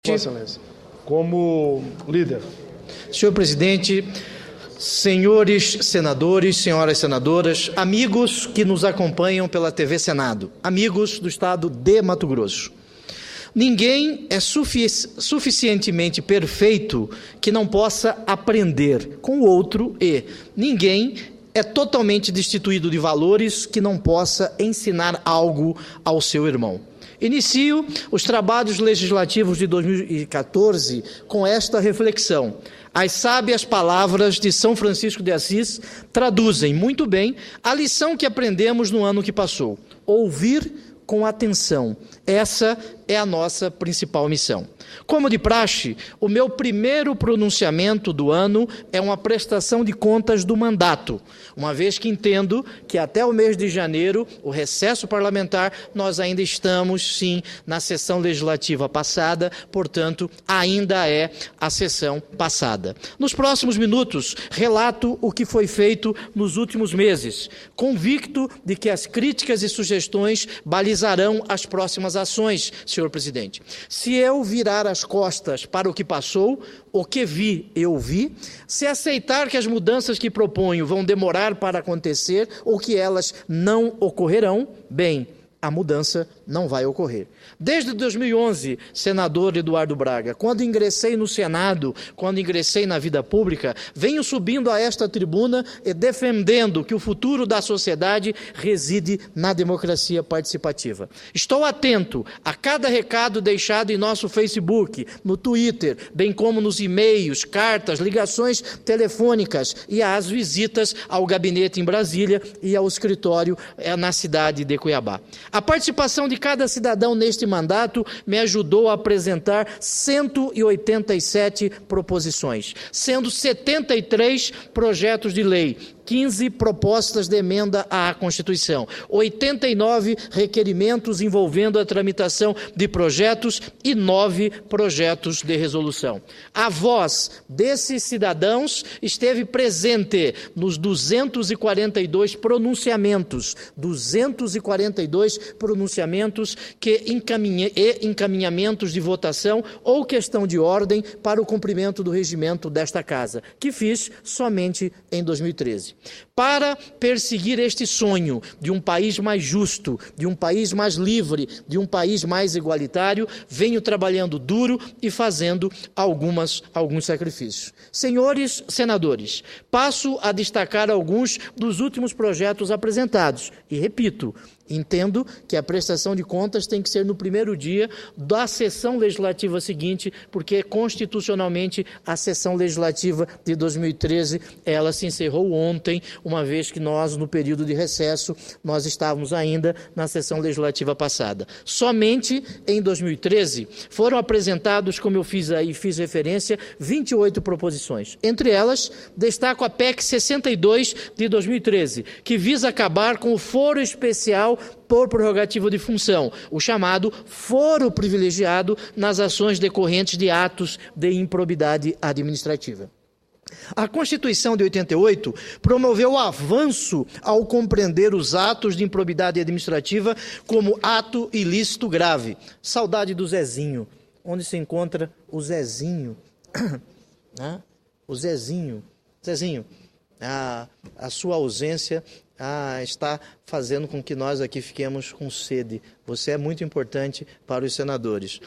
Vossa Excelência, como líder. Senhor presidente, senhores senadores, senhoras senadoras, amigos que nos acompanham pela TV Senado, amigos do estado de Mato Grosso. Ninguém é suficientemente perfeito que não possa aprender com o outro e ninguém é totalmente destituído de valores que não possa ensinar algo ao seu irmão. Inicio os trabalhos legislativos de 2014 com esta reflexão. As sábias palavras de São Francisco de Assis traduzem muito bem a lição que aprendemos no ano que passou. Ouvir com atenção. Essa é a nossa principal missão. Como de praxe, o meu primeiro pronunciamento do ano é uma prestação de contas do mandato, uma vez que entendo que até o mês de janeiro, o recesso parlamentar, nós ainda estamos, sim, na sessão legislativa passada, portanto, ainda é a sessão passada. Nos próximos minutos, relato o que foi feito nos últimos meses, convicto de que as críticas e sugestões balizarão as próximas ações, senhor presidente. Se eu virar as costas para o que passou, o que vi, eu vi. Se aceitar que as mudanças que proponho vão demorar para acontecer ou que elas não ocorrerão, bem, a mudança não vai ocorrer. Desde 2011, senador Eduardo Braga, quando ingressei no Senado, quando ingressei na vida pública, venho subindo a esta tribuna e defendendo que o futuro da sociedade reside na democracia participativa. Estou atento a cada recado deixado em nosso Facebook, no Twitter, bem como nos e-mails, cartas, ligações telefônicas e às visitas ao gabinete em Brasília e ao escritório na cidade de Cuiabá. A participação de cada cidadão neste mandato me ajudou a apresentar 187 proposições, sendo 73 projetos de lei, 15 propostas de emenda à Constituição, 89 requerimentos envolvendo a tramitação de projetos e 9 projetos de resolução. A voz desses cidadãos esteve presente nos 242 pronunciamentos que encaminhamentos de votação ou questão de ordem para o cumprimento do regimento desta Casa, que fiz somente em 2013. Para perseguir este sonho de um país mais justo, de um país mais livre, de um país mais igualitário, venho trabalhando duro e fazendo alguns sacrifícios. Senhores senadores, passo a destacar alguns dos últimos projetos apresentados e, repito, entendo que a prestação de contas tem que ser no primeiro dia da sessão legislativa seguinte, porque constitucionalmente a sessão legislativa de 2013, ela se encerrou ontem, uma vez que nós, no período de recesso, nós estávamos ainda na sessão legislativa passada. Somente em 2013 foram apresentados, como eu fiz referência, 28 proposições. Entre elas, destaco a PEC 62 de 2013, que visa acabar com o foro especial por prerrogativa de função, o chamado foro privilegiado nas ações decorrentes de atos de improbidade administrativa. A Constituição de 88 promoveu o avanço ao compreender os atos de improbidade administrativa como ato ilícito grave. Saudade do Zezinho. Onde se encontra o Zezinho? O Zezinho. Zezinho, a sua ausência está fazendo com que nós aqui fiquemos com sede. Você é muito importante para os senadores.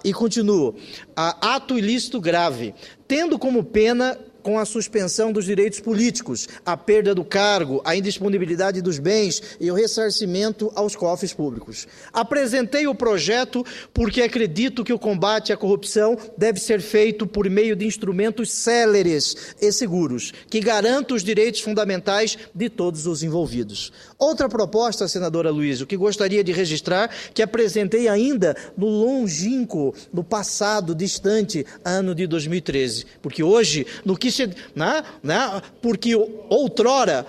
E continuo. Ato ilícito grave, tendo como pena com a suspensão dos direitos políticos, a perda do cargo, a indisponibilidade dos bens e o ressarcimento aos cofres públicos. Apresentei o projeto porque acredito que o combate à corrupção deve ser feito por meio de instrumentos céleres e seguros, que garantam os direitos fundamentais de todos os envolvidos. Outra proposta, senadora Luísio, que gostaria de registrar, que apresentei ainda no longínquo, no passado distante ano de 2013, porque hoje,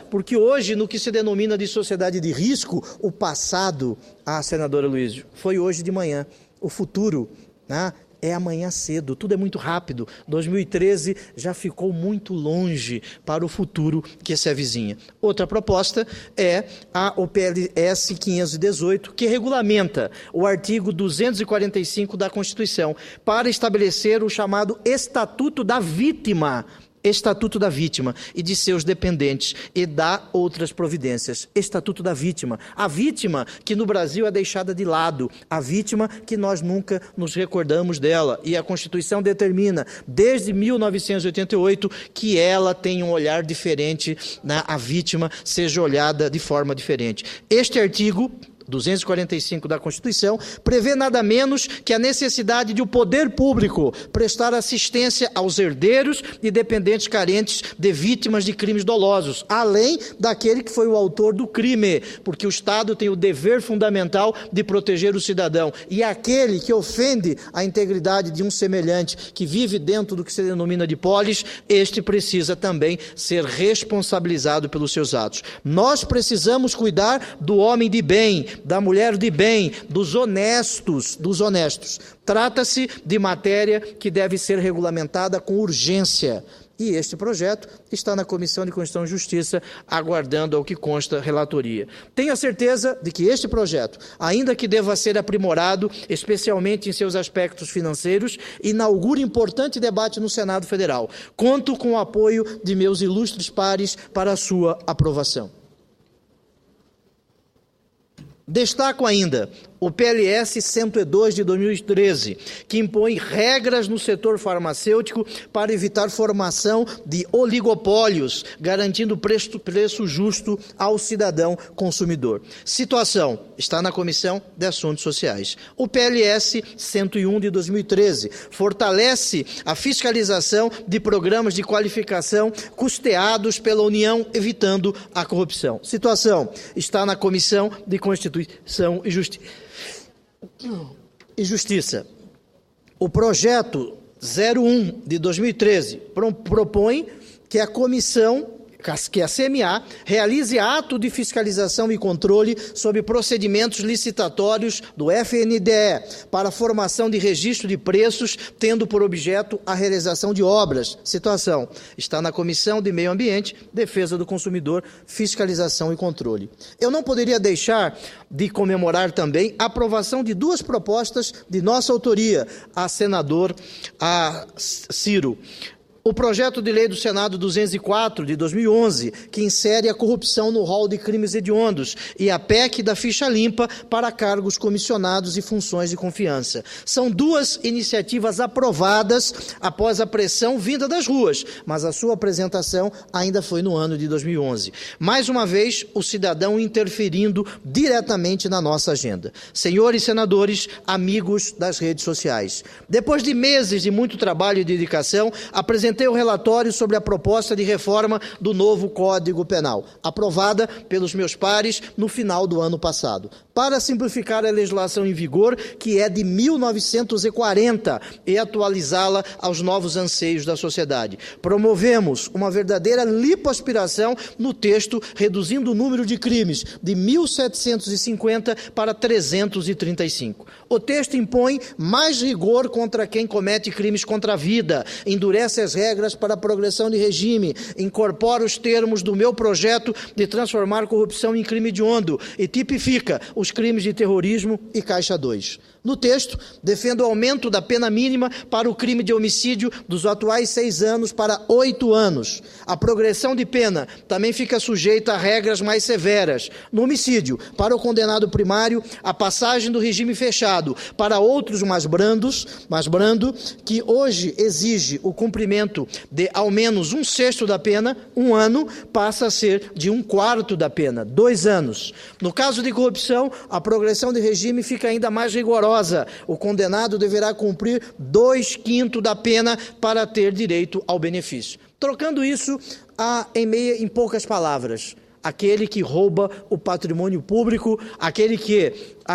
porque hoje, no que se denomina de sociedade de risco, o passado, senadora Luísio, foi hoje de manhã. O futuro, é amanhã cedo, tudo é muito rápido. 2013 já ficou muito longe para o futuro que se avizinha. Outra proposta é o PLS 518, que regulamenta o artigo 245 da Constituição para estabelecer o chamado Estatuto da Vítima, e de seus dependentes, e dá outras providências. Estatuto da Vítima. A vítima que no Brasil é deixada de lado, a vítima que nós nunca nos recordamos dela, e a Constituição determina, desde 1988, que ela tem um olhar diferente, né? A vítima seja olhada de forma diferente. Este artigo 245 da Constituição prevê nada menos que a necessidade de o poder público prestar assistência aos herdeiros e dependentes carentes de vítimas de crimes dolosos, além daquele que foi o autor do crime, porque o Estado tem o dever fundamental de proteger o cidadão, e aquele que ofende a integridade de um semelhante que vive dentro do que se denomina de polis, este precisa também ser responsabilizado pelos seus atos. Nós precisamos cuidar do homem de bem, da mulher de bem, dos honestos. Trata-se de matéria que deve ser regulamentada com urgência. E este projeto está na Comissão de Constituição e Justiça, aguardando ao que consta relatoria. Tenho a certeza de que este projeto, ainda que deva ser aprimorado, especialmente em seus aspectos financeiros, inaugura importante debate no Senado Federal. Conto com o apoio de meus ilustres pares para a sua aprovação. Destaco ainda o PLS 102 de 2013, que impõe regras no setor farmacêutico para evitar formação de oligopólios, garantindo preço justo ao cidadão consumidor. Situação está na Comissão de Assuntos Sociais. O PLS 101 de 2013 fortalece a fiscalização de programas de qualificação custeados pela União, evitando a corrupção. Situação está na Comissão de Constituição e Justiça. O projeto 01 de 2013 propõe que a CMA realize ato de fiscalização e controle sobre procedimentos licitatórios do FNDE para a formação de registro de preços, tendo por objeto a realização de obras. Situação está na Comissão de Meio Ambiente, Defesa do Consumidor, Fiscalização e Controle. Eu não poderia deixar de comemorar também a aprovação de duas propostas de nossa autoria, a senador Ciro. O projeto de lei do Senado 204, de 2011, que insere a corrupção no rol de crimes hediondos, e a PEC da ficha limpa para cargos comissionados e funções de confiança. São duas iniciativas aprovadas após a pressão vinda das ruas, mas a sua apresentação ainda foi no ano de 2011. Mais uma vez, o cidadão interferindo diretamente na nossa agenda. Senhores senadores, amigos das redes sociais, depois de meses de muito trabalho e dedicação, apresentei o relatório sobre a proposta de reforma do novo Código Penal, aprovada pelos meus pares no final do ano passado, para simplificar a legislação em vigor, que é de 1940, e atualizá-la aos novos anseios da sociedade. Promovemos uma verdadeira lipoaspiração no texto, reduzindo o número de crimes de 1.750 para 335. O texto impõe mais rigor contra quem comete crimes contra a vida, endurece as regras para a progressão de regime, incorpora os termos do meu projeto de transformar corrupção em crime hediondo e tipifica os crimes de terrorismo e Caixa 2. No texto, defendo o aumento da pena mínima para o crime de homicídio dos atuais 6 anos para 8 anos. A progressão de pena também fica sujeita a regras mais severas. No homicídio, para o condenado primário, a passagem do regime fechado para outros mais brando, que hoje exige o cumprimento de ao menos 1/6 da pena, 1 ano, passa a ser de 1/4 da pena, 2 anos. No caso de corrupção, a progressão de regime fica ainda mais rigorosa. O condenado deverá cumprir 2/5 da pena para ter direito ao benefício. Trocando isso em poucas palavras, aquele que rouba o patrimônio público, aquele que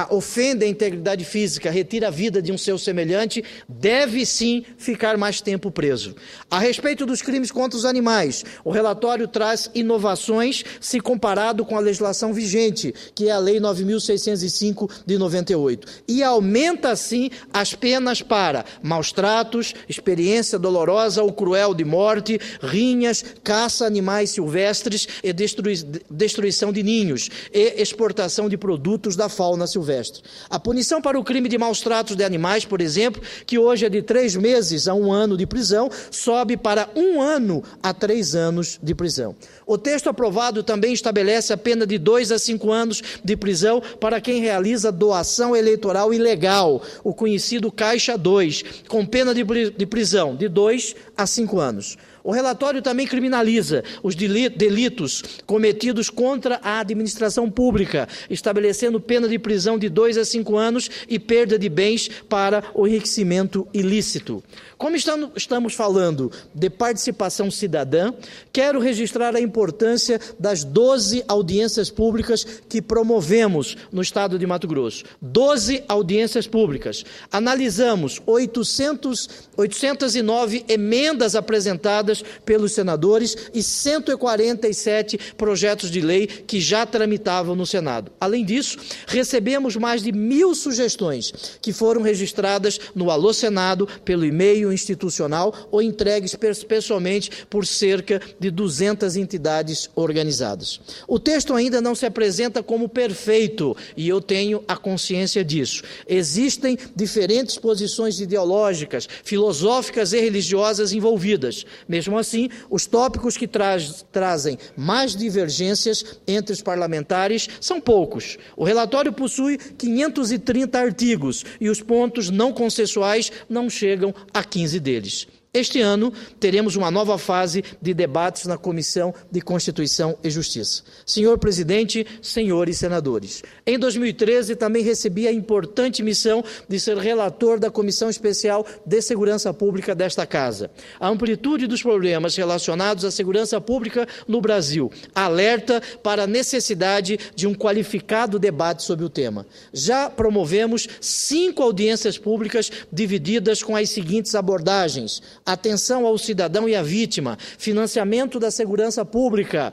ofende a integridade física, retira a vida de um seu semelhante, deve sim ficar mais tempo preso. A respeito dos crimes contra os animais, o relatório traz inovações se comparado com a legislação vigente, que é a Lei 9.605 de 98, e aumenta assim as penas para maus tratos, experiência dolorosa ou cruel de morte, rinhas, caça a animais silvestres e destruição de ninhos e exportação de produtos da fauna silvestre. A punição para o crime de maus tratos de animais, por exemplo, que hoje é de 3 meses a 1 ano de prisão, sobe para 1 ano a 3 anos de prisão. O texto aprovado também estabelece a pena de 2 a 5 anos de prisão para quem realiza doação eleitoral ilegal, o conhecido Caixa 2, com pena de prisão de 2 a 5 anos. O relatório também criminaliza os delitos cometidos contra a administração pública, estabelecendo pena de prisão de 2 a 5 anos e perda de bens para o enriquecimento ilícito. Como estamos falando de participação cidadã, quero registrar a importância das 12 audiências públicas que promovemos no estado de Mato Grosso. 12 audiências públicas. Analisamos 809 emendas apresentadas pelos senadores e 147 projetos de lei que já tramitavam no Senado. Além disso, recebemos mais de 1.000 sugestões que foram registradas no Alô Senado pelo e-mail institucional ou entregues pessoalmente por cerca de 200 entidades organizadas. O texto ainda não se apresenta como perfeito e eu tenho a consciência disso. Existem diferentes posições ideológicas, filosóficas e religiosas envolvidas. Mesmo assim, os tópicos que trazem mais divergências entre os parlamentares são poucos. O relatório possui 530 artigos e os pontos não consensuais não chegam a 15 deles. Este ano, teremos uma nova fase de debates na Comissão de Constituição e Justiça. Senhor presidente, senhores senadores, em 2013 também recebi a importante missão de ser relator da Comissão Especial de Segurança Pública desta Casa. A amplitude dos problemas relacionados à segurança pública no Brasil alerta para a necessidade de um qualificado debate sobre o tema. Já promovemos 5 audiências públicas divididas com as seguintes abordagens: atenção ao cidadão e à vítima, financiamento da segurança pública,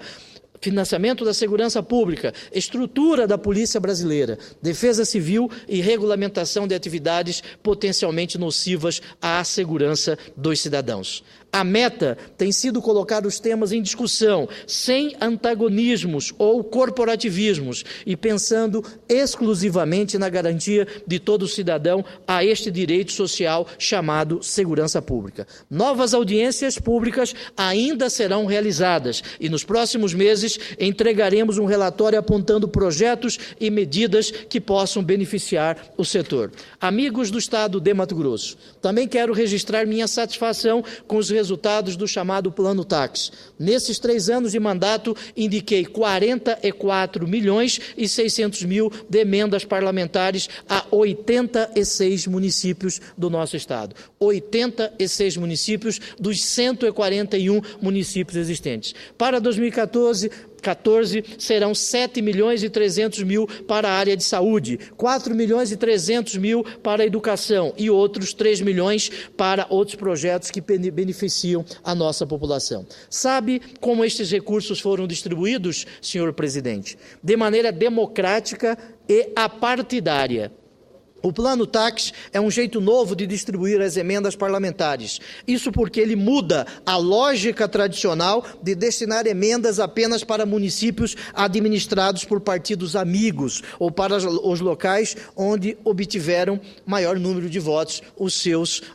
estrutura da Polícia Brasileira, defesa civil e regulamentação de atividades potencialmente nocivas à segurança dos cidadãos. A meta tem sido colocar os temas em discussão, sem antagonismos ou corporativismos, e pensando exclusivamente na garantia de todo cidadão a este direito social chamado segurança pública. Novas audiências públicas ainda serão realizadas e nos próximos meses entregaremos um relatório apontando projetos e medidas que possam beneficiar o setor. Amigos do Estado de Mato Grosso, também quero registrar minha satisfação com os resultados do chamado Plano Tax. Nesses 3 anos de mandato, indiquei 44 milhões e 600 mil de emendas parlamentares a 86 municípios do nosso estado. 86 municípios dos 141 municípios existentes. Para 2014, serão 7 milhões e 300 mil para a área de saúde, 4 milhões e 300 mil para a educação e outros 3 milhões para outros projetos que beneficiam a nossa população. Sabe como estes recursos foram distribuídos, senhor presidente? De maneira democrática e apartidária. O Plano Tax é um jeito novo de distribuir as emendas parlamentares. Isso porque ele muda a lógica tradicional de destinar emendas apenas para municípios administrados por partidos amigos ou para os locais onde obtiveram maior número de votos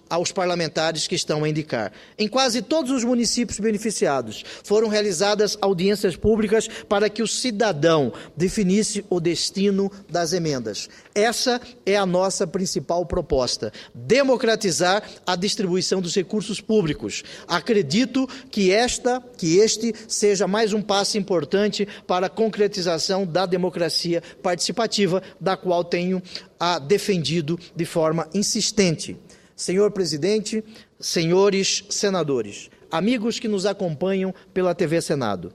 aos parlamentares que estão a indicar. Em quase todos os municípios beneficiados foram realizadas audiências públicas para que o cidadão definisse o destino das emendas. Essa é a nossa principal proposta: democratizar a distribuição dos recursos públicos. Acredito que este seja mais um passo importante para a concretização da democracia participativa, da qual tenho defendido de forma insistente. Senhor presidente, senhores senadores, amigos que nos acompanham pela TV Senado,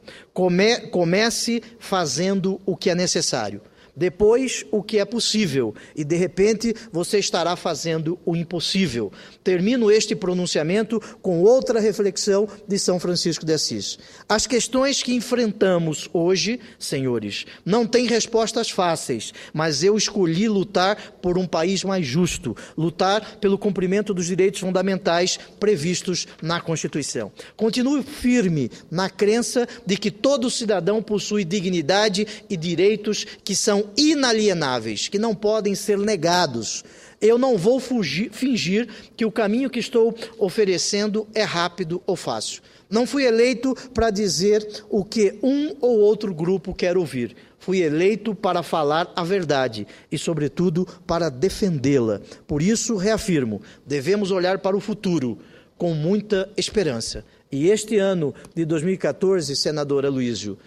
comece fazendo o que é necessário. Depois, o que é possível, e de repente você estará fazendo o impossível. Termino este pronunciamento com outra reflexão de São Francisco de Assis. As questões que enfrentamos hoje, senhores, não têm respostas fáceis, mas eu escolhi lutar por um país mais justo, lutar pelo cumprimento dos direitos fundamentais previstos na Constituição. Continuo firme na crença de que todo cidadão possui dignidade e direitos que são inalienáveis, que não podem ser negados. Eu não vou fingir que o caminho que estou oferecendo é rápido ou fácil. Não fui eleito para dizer o que um ou outro grupo quer ouvir. Fui eleito para falar a verdade e, sobretudo, para defendê-la. Por isso, reafirmo, devemos olhar para o futuro com muita esperança. E este ano de 2014, senador Aloysio,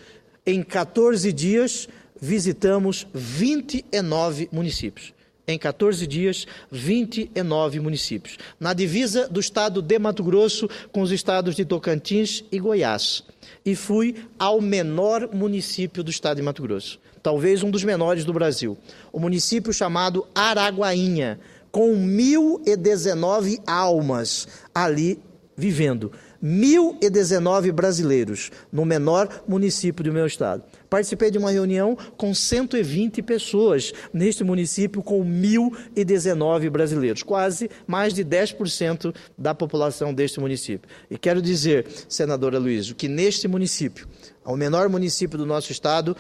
em 14 dias, visitamos 29 municípios. Em 14 dias, 29 municípios. Na divisa do estado de Mato Grosso com os estados de Tocantins e Goiás. E fui ao menor município do estado de Mato Grosso. Talvez um dos menores do Brasil. O município chamado Araguainha, com 1.019 almas ali vivendo. 1.019 brasileiros no menor município do meu estado. Participei de uma reunião com 120 pessoas neste município com 1.019 brasileiros, quase mais de 10% da população deste município. E quero dizer, senador Aloysio, que neste município, o menor município do nosso estado,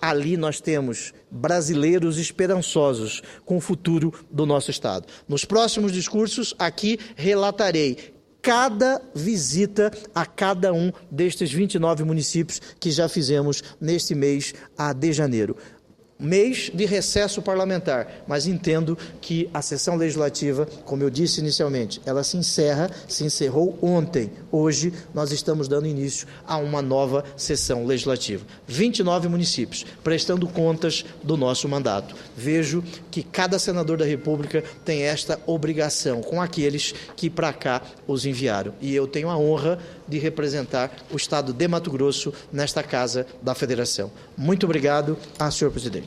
ali nós temos brasileiros esperançosos com o futuro do nosso estado. Nos próximos discursos, aqui relatarei cada visita a cada um destes 29 municípios que já fizemos neste mês de janeiro. Mês de recesso parlamentar, mas entendo que a sessão legislativa, como eu disse inicialmente, ela se encerrou ontem. Hoje nós estamos dando início a uma nova sessão legislativa. 29 municípios, prestando contas do nosso mandato. Vejo que cada senador da República tem esta obrigação com aqueles que para cá os enviaram. E eu tenho a honra de representar o estado de Mato Grosso nesta Casa da Federação. Muito obrigado, senhor presidente.